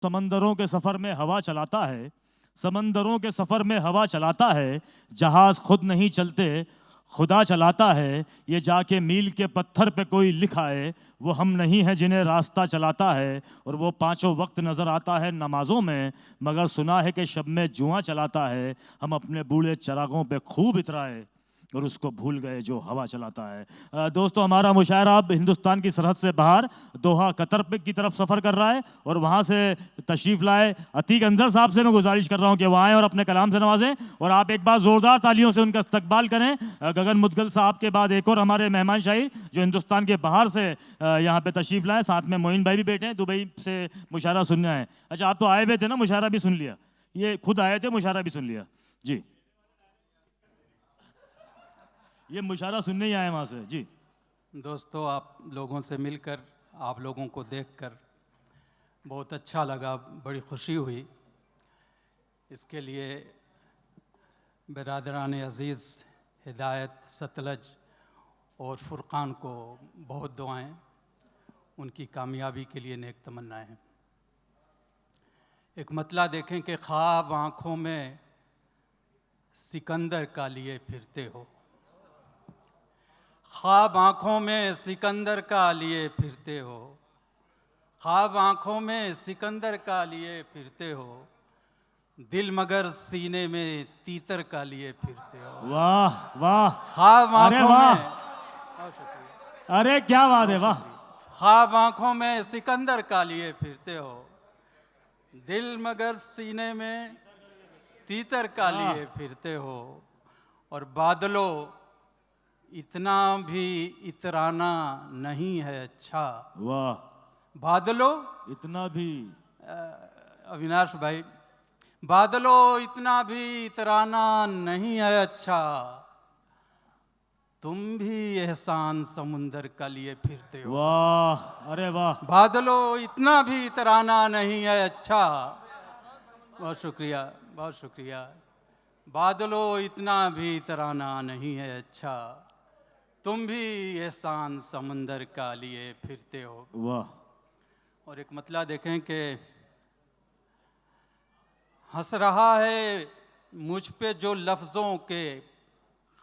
समंदरों के सफर में हवा चलाता है, समंदरों के सफर में हवा चलाता है, जहाज खुद नहीं चलते खुदा चलाता है। ये जाके मील के पत्थर पे कोई लिखा है, वो हम नहीं हैं जिन्हें रास्ता चलाता है। और वो पांचों वक्त नजर आता है नमाजों में, मगर सुना है कि शब में जुआ चलाता है। हम अपने बूढ़े चरागों पे खूब इतराए और उसको भूल गए जो हवा चलाता है। दोस्तों, हमारा मुशायरा अब हिंदुस्तान की सरहद से बाहर दोहा कतर की तरफ सफ़र कर रहा है और वहाँ से तशरीफ़ लाए अतीक अंजर साहब से मैं गुजारिश कर रहा हूँ कि वो आएँ और अपने कलाम से नवाजें। और आप एक बार ज़ोरदार तालियों से उनका इस्तकबाल करें। गगन मुदगल साहब के बाद एक और हमारे मेहमान शाही जो हिंदुस्तान के बाहर से यहाँ पे तशरीफ़ लाएँ। साथ में मोइन भाई भी बैठे हैं, दुबई से मुशायरा सुनने आए। अच्छा, आप तो आए हुए थे ना, मुशायरा भी सुन लिया? ये खुद आए थे, मुशायरा भी सुन लिया जी? ये मुशायरा सुनने ही आए वहाँ से जी। दोस्तों, आप लोगों से मिलकर, आप लोगों को देखकर बहुत अच्छा लगा, बड़ी खुशी हुई। इसके लिए बिरादरान अज़ीज़ हिदायत, सतलज और फुरक़ान को बहुत दुआएं, उनकी कामयाबी के लिए नेक तमन्नाएं। एक मतला देखें कि ख्वाब आँखों में सिकंदर का लिए फिरते हो, ख्वाब आँखों में सिकंदर का लिए फिरते हो, ख्वाब आँखों में सिकंदर का लिए फिरते हो, दिल मगर सीने में तीतर का लिए फिरते हो। वाह वाह, ख्वाब आँखों में, अरे क्या बात है, वाह। ख्वाब आँखों में सिकंदर का लिए फिरते हो, दिल मगर सीने में तीतर का लिए फिरते हो। और बादलों, इतना भी इतराना नहीं है अच्छा। वाह, बादलों, इतना भी, अविनाश भाई, बादलों इतना भी इतराना नहीं है अच्छा, तुम भी एहसान समुंदर का लिए फिरते हो। वाह, अरे वाह। बादलों इतना भी इतराना नहीं है अच्छा, बहुत शुक्रिया, बहुत शुक्रिया। बादलों इतना भी इतराना नहीं है अच्छा, तुम भी एहसान समंदर का लिए फिरते हो। वाह। और एक मतला देखें कि हंस रहा है मुझ पे जो लफ्ज़ों के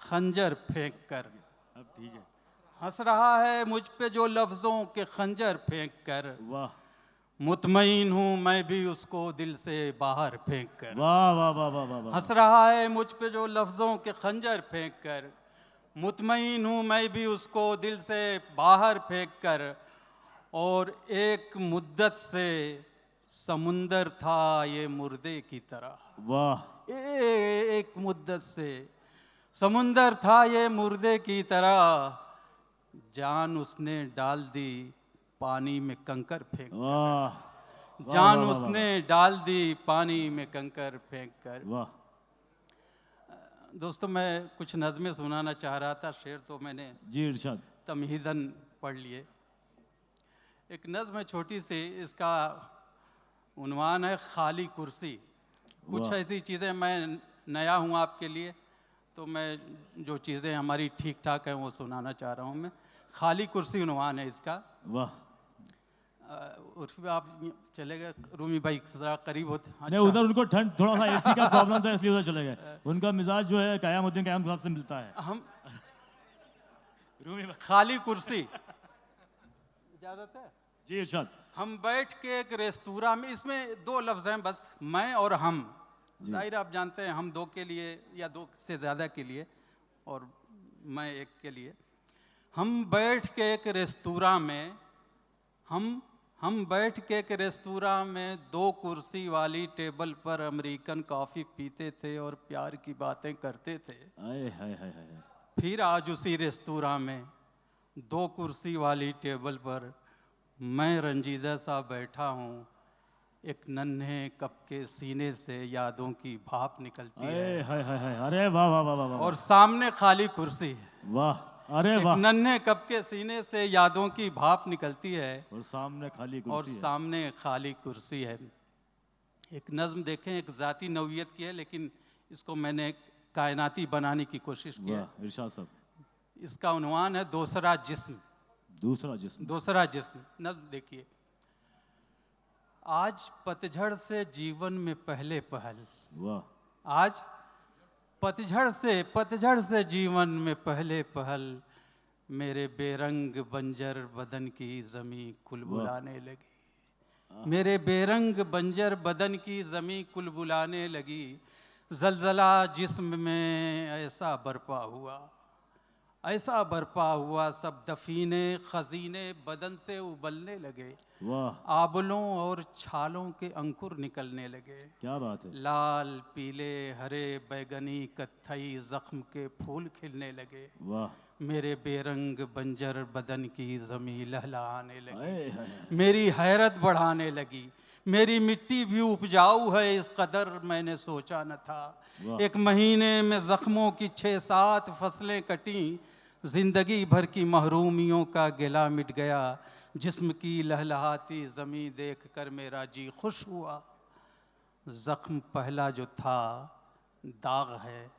खंजर फेंक कर, अब ठीक है, हंस रहा है मुझ पे जो लफ्ज़ों के खंजर फेंक कर, वाह। मुतमईन हूँ मैं भी उसको दिल से बाहर फेंक कर। वाह वाह वाह वाह वाह, हंस रहा है मुझ पे जो लफ्ज़ों के खंजर फेंक कर, मुतमईन हूँ मैं भी उसको दिल से बाहर फेंक कर। और एक मुद्दत से समुंदर था ये मुर्दे की तरह, वाह। एक मुद्दत से समुंदर था ये मुर्दे की तरह, जान उसने डाल दी पानी में कंकर फेंक कर। वाह, जान उसने डाल दी पानी में कंकर फेंक कर। वाह। दोस्तों, मैं कुछ नज़में सुनाना चाह रहा था, शेर तो मैंने जी इरशाद। तमहीदन पढ़ लिए। एक नज़्म है छोटी सी, इसका उन्वान है खाली कुर्सी। कुछ ऐसी चीज़ें, मैं नया हूँ आपके लिए, तो मैं जो चीज़ें हमारी ठीक ठाक हैं वो सुनाना चाह रहा हूँ। मैं खाली कुर्सी उन्वान है इसका। वाह। उर्फ आप चले गए रूमी भाई, ज़रा करीब होते। नहीं, उधर उनको ठंड, थोड़ा सा एसी का प्रॉब्लम था इसलिए उधर चले गए। उनका मिजाज जो है कयामुद्दीन कयाम साहब से मिलता है। हम रूमी भाई, खाली कुर्सी, इजाज़त है जी इरशाद। हम बैठ के एक रेस्तोरां में, इसमें दो लफ्ज़ हैं बस, मैं और हम। जाहिर आप जानते हैं हम दो के लिए या दो से ज़्यादा के लिए और मैं एक के लिए। हम बैठ के एक रेस्तोरां में, हम बैठ के एक रेस्तोरां में दो कुर्सी वाली टेबल पर अमेरिकन कॉफ़ी पीते थे और प्यार की बातें करते थे। आए हाय हाय हाय। फिर आज उसी रेस्तोरां में दो कुर्सी वाली टेबल पर मैं रंजीदा सा बैठा हूँ, एक नन्हे कप के सीने से यादों की भाप निकलती है। हाय हाय हाय, अरे वाह वाह वाह वाह। और सामने खाली कुर्सी है। वाह, अरे वाह। नन्हे कप के सीने से यादों की भाप निकलती है और सामने खाली कुर्सी और सामने खाली कुर्सी है। एक नज़्म देखें, एक ज़ाती नौइयत की है, लेकिन इसको मैंने कायनाती बनाने की कोशिश की है। इरशाद साहब। इसका उन्वान है दूसरा जिस्म। दूसरा जिस्म। दूसरा जिस्म। नज़्म देखिए। आज पतझड़ से जीवन में पहले पहल, वाह। आज पतझड़ से जीवन में पहले पहल, मेरे बेरंग बंजर बदन की जमी कुलबुलाने लगी। मेरे बेरंग बंजर बदन की जमी कुलबुलाने लगी। जलजला जिस्म में ऐसा बरपा हुआ, सब दफीने खजीने बदन से उबलने लगे। वाह, आबलों और छालों के अंकुर निकलने लगे। क्या बात है। लाल पीले हरे बैगनी कत्थई जख्म के फूल खिलने लगे। वाह, मेरे बेरंग बंजर बदन की जमी लहलहाने लगी। हाय, हाय। मेरी हैरत बढ़ाने लगी। मेरी मिट्टी भी उपजाऊ है, इस कदर मैंने सोचा न था। वाह। एक महीने में जख्मों की 6-7 फसलें कटी। जिंदगी भर की महरूमियों का गिला मिट गया। जिस्म की लहलहाती ज़मीं देखकर मेरा जी खुश हुआ। जख्म पहला जो था दाग है,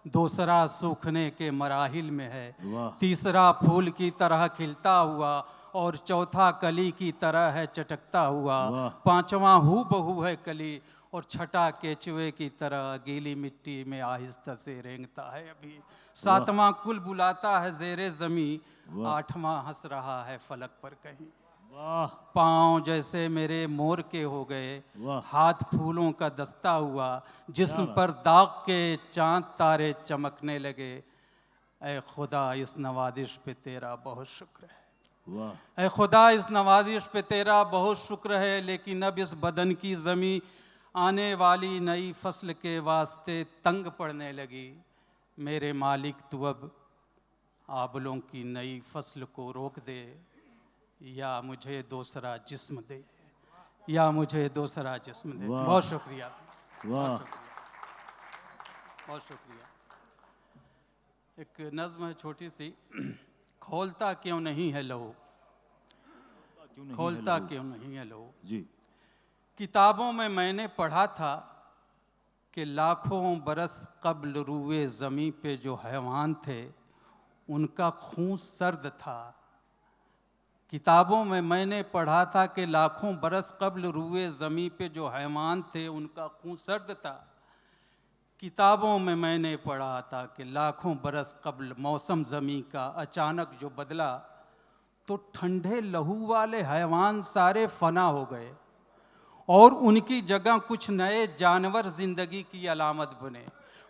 दूसरा सूखने के मराहिल में है, वाह। तीसरा फूल की तरह खिलता हुआ और चौथा कली की तरह है चटकता हुआ, वाह। पांचवा हूबहू है कली और छठा केचुए की तरह गीली मिट्टी में आहिस्ता से रेंगता है अभी, सातवां कुल बुलाता है ज़ेरे ज़मी, वाह। आठवां हंस रहा है फलक पर कहीं। वाह, पाँव जैसे मेरे मोर के हो गए, वाह। हाथ फूलों का दस्ता हुआ, जिस्म बात। पर दाग के चांद तारे चमकने लगे। ऐ खुदा इस नवाजिश पे तेरा बहुत शुक्र है। वाह, ऐ खुदा इस नवाजिश पे तेरा बहुत शुक्र है, लेकिन अब इस बदन की ज़मी आने वाली नई फसल के वास्ते तंग पड़ने लगी। मेरे मालिक तू अब आबलों की नई फसल को रोक दे, या मुझे दूसरा जिस्म दे, या मुझे दूसरा जिस्म दे। वाह। बहुत शुक्रिया, वाह। बहुत शुक्रिया। एक नज़्म है छोटी सी, खोलता क्यों नहीं है लहू, खोलता क्यों नहीं है लहू। जी। किताबों में मैंने पढ़ा था कि लाखों बरस कब्ल रुए ज़मीं पे जो हैवान थे उनका खून सर्द था। किताबों में मैंने पढ़ा था कि लाखों बरस कब्ल रुए ज़मीं पे जो हैवान थे उनका खून सर्द था। किताबों में मैंने पढ़ा था कि लाखों बरस कब्ल मौसम ज़मीं का अचानक जो बदला तो ठंडे लहू वाले हैवान सारे फना हो गए और उनकी जगह कुछ नए जानवर ज़िंदगी की अलामत बने।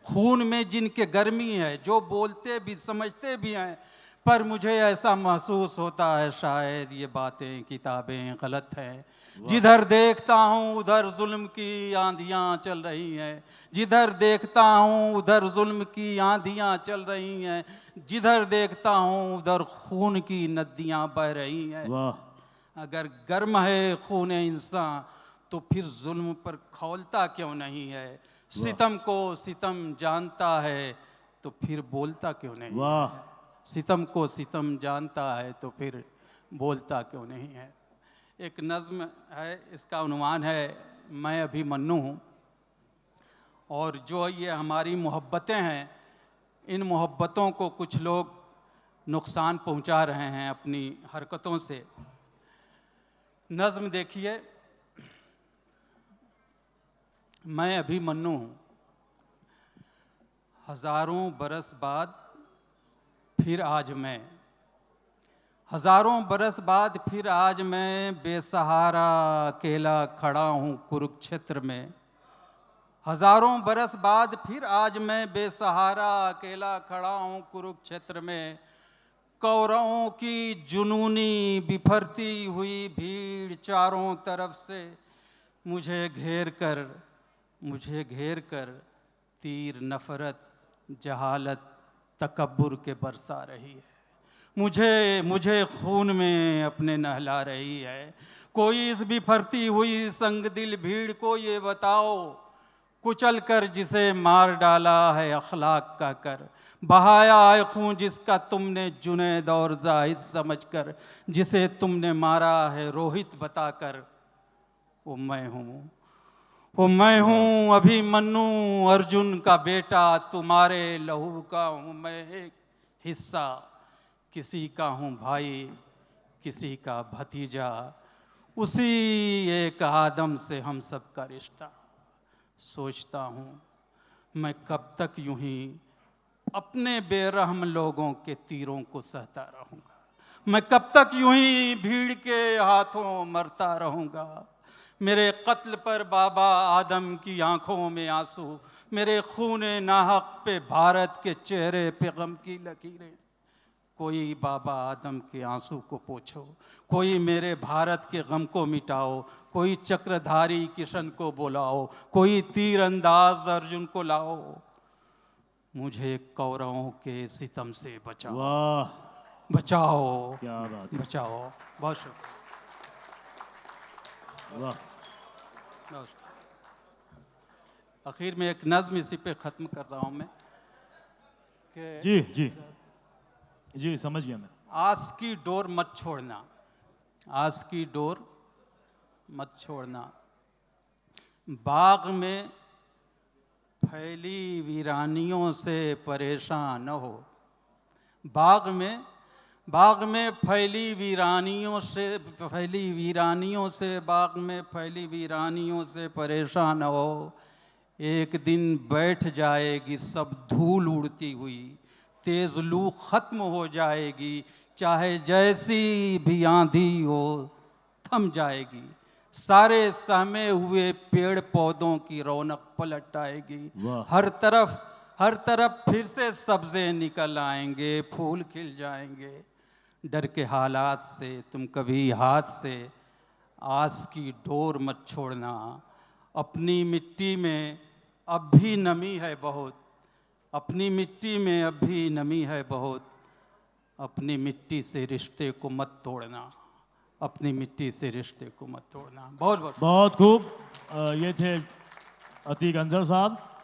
खून में जिनके गर्मी है, जो बोलते भी समझते भी हैं, पर मुझे ऐसा महसूस होता है शायद ये बातें किताबें गलत हैं। जिधर देखता हूँ उधर जुल्म की आंधियाँ चल रही हैं, जिधर देखता हूँ उधर जुल्म की आंधियाँ चल रही हैं, जिधर देखता हूँ उधर खून की नदियाँ बह रही हैं। वाह, अगर गर्म है खून इंसान तो फिर जुल्म पर खौलता क्यों नहीं है। सितम को सितम जानता है तो फिर बोलता क्यों नहीं है। वाह, सितम को सितम जानता है तो फिर बोलता क्यों नहीं है। एक नज़्म है, इसका उन्वान है मैं अभी मन्नू हूँ। और जो ये हमारी मोहब्बतें हैं, इन मोहब्बतों को कुछ लोग नुकसान पहुँचा रहे हैं अपनी हरकतों से। नज़्म देखिए, मैं अभी मन्नू हूँ, हज़ारों बरस बाद फिर आज मैं, हज़ारों बरस बाद फिर आज मैं बेसहारा अकेला खड़ा हूँ कुरुक्षेत्र में। हज़ारों बरस बाद फिर आज मैं बेसहारा अकेला खड़ा हूँ कुरुक्षेत्र में। कौरवों की जुनूनी बिफरती हुई भीड़ चारों तरफ से मुझे घेर कर तीर नफरत जहालत तकब्बुर के बरसा रही है। मुझे खून में अपने नहला रही है। कोई इस बिफरती हुई संग दिल भीड़ को ये बताओ, कुचल कर जिसे मार डाला है अखलाक का कर, बहाया है खून जिसका तुमने जुनैद और जाहिद समझकर, जिसे तुमने मारा है रोहित बताकर। वो मैं हूँ अभी मन्नू अर्जुन का बेटा, तुम्हारे लहू का हूँ मैं एक हिस्सा। किसी का हूँ भाई, किसी का भतीजा, उसी एक आदम से हम सबका रिश्ता। सोचता हूँ मैं कब तक यूं ही अपने बेरहम लोगों के तीरों को सहता रहूंगा। मैं कब तक यूं ही भीड़ के हाथों मरता रहूंगा। मेरे कत्ल पर बाबा आदम की आंखों में आंसू, मेरे खूने नाहक पे भारत के चेहरे पे गम की लकीरें। कोई बाबा आदम के आंसू को पोंछो, कोई मेरे भारत के गम को मिटाओ, कोई चक्रधारी किशन को बुलाओ, कोई तीर अंदाज अर्जुन को लाओ, मुझे कौरवों के सितम से बचाओ। वाह, बचाओ, क्या बात है। बचाओ। बहुत शुक्रिया, वाह, बहुत शुक्रिया। आखिर में एक नज्म इसी पे ख़त्म कर रहा हूँ मैं कि जी जी जी, समझ गया मैं। आस की डोर मत छोड़ना, आस की डोर मत छोड़ना। बाग में फैली वीरानियों से परेशान न हो। बाग में फैली वीरानियों से बाग में फैली वीरानियों से परेशान न हो। एक दिन बैठ जाएगी सब धूल उड़ती हुई, तेज लू खत्म हो जाएगी, चाहे जैसी भी आंधी हो थम जाएगी। सारे सहमे हुए पेड़ पौधों की रौनक पलट आएगी। वाह। हर तरफ फिर से सब्जे निकल आएंगे, फूल खिल जाएंगे। डर के हालात से तुम कभी हाथ से आस की डोर मत छोड़ना। अपनी मिट्टी में अब भी नमी है बहुत, अपनी मिट्टी में अब भी नमी है बहुत। अपनी मिट्टी से रिश्ते को मत तोड़ना, अपनी मिट्टी से रिश्ते को मत तोड़ना। बहुत बहुत बहुत खूब। ये थे अतीक अंजर साहब।